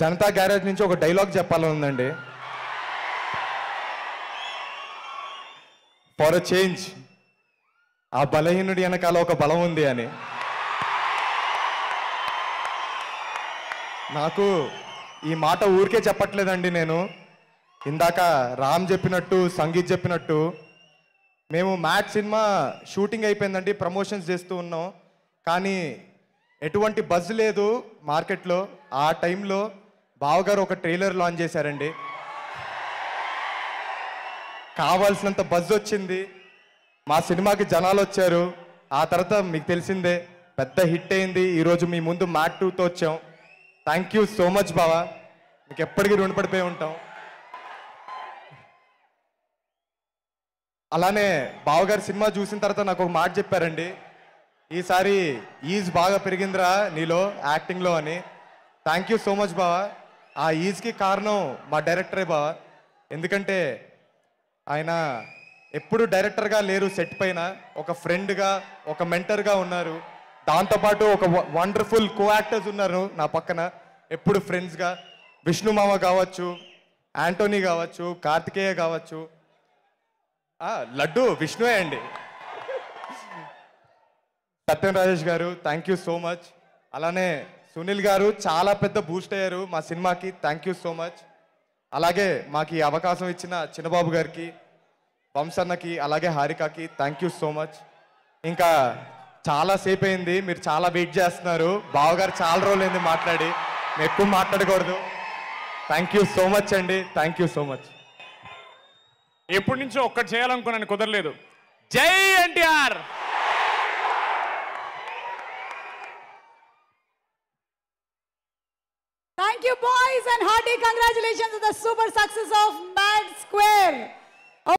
Janata garage నుంచి ఒక dialogue చెప్పాలని ఉందండి. ఫర్ అ చేంజ్, ఆ బలహీనుడి వెనకాల ఒక బలం ఉంది అని. నాకు ఈ మాట ఊరికే చెప్పట్లేదండి. నేను ఇందాక రామ్ చెప్పినట్టు, సంగీత్ చెప్పినట్టు, మేము మ్యాట్ సినిమా షూటింగ్ అయిపోయిందండి, ప్రమోషన్స్ చేస్తూ ఉన్నాం. కానీ ఎటువంటి బజ్ లేదు మార్కెట్లో. ఆ టైంలో బావగారు ఒక ట్రైలర్ లాంచ్ చేశారండి. కావాల్సినంత బజ్ వచ్చింది, మా సినిమాకి జనాలు వచ్చారు. ఆ తర్వాత మీకు తెలిసిందే, పెద్ద హిట్ అయింది. ఈరోజు మీ ముందు మ్యాట్ 2తో వచ్చాం. థ్యాంక్ యూ సో మచ్ బావా, మీకు ఎప్పటికీ రుణపడిపోయి ఉంటాం. అలానే బావగారు సినిమా చూసిన తర్వాత నాకు ఒక మాట చెప్పారండి, ఈసారి ఈజ్ బాగా పెరిగిందిరా నీలో యాక్టింగ్లో అని. థ్యాంక్ యూ సో మచ్ బావా. ఆ ఈజ్కి కారణం మా డైరెక్టరే బావా. ఎందుకంటే ఆయన ఎప్పుడు డైరెక్టర్గా లేరు, సెట్ పైన ఒక ఫ్రెండ్గా, ఒక మెంటర్గా ఉన్నారు. దాంతోపాటు ఒక వండర్ఫుల్ కో యాక్టర్స్ ఉన్నారు నా పక్కన, ఎప్పుడు ఫ్రెండ్స్గా. విష్ణు మామ కావచ్చు, యాంటోనీ కావచ్చు, కార్తికేయ కావచ్చు, లడ్డు విష్ణువే అండి. సత్యం రాజేష్ గారు థ్యాంక్ యూ సో మచ్. అలానే సునీల్ గారు చాలా పెద్ద బూస్ట్ అయ్యారు మా సినిమాకి, థ్యాంక్ యూ సో మచ్. అలాగే మాకు ఈ అవకాశం ఇచ్చిన చిన్నబాబు గారికి, వంశన్నకి, అలాగే హారికకి థ్యాంక్ యూ సో మచ్. ఇంకా చాలా సేపు అయింది, మీరు చాలా వెయిట్ చేస్తున్నారు. బావగారు చాలా రోజులైంది మాట్లాడి, మేము ఎక్కువ మాట్లాడకూడదు. థ్యాంక్ యూ సో మచ్ అండి, థ్యాంక్ యూ సో మచ్. ఎప్పటి నుంచో ఒక్కటి చేయాలనుకున్నాను, కుదరలేదు. జై NTR. Thank you boys and hearty congratulations on the super success of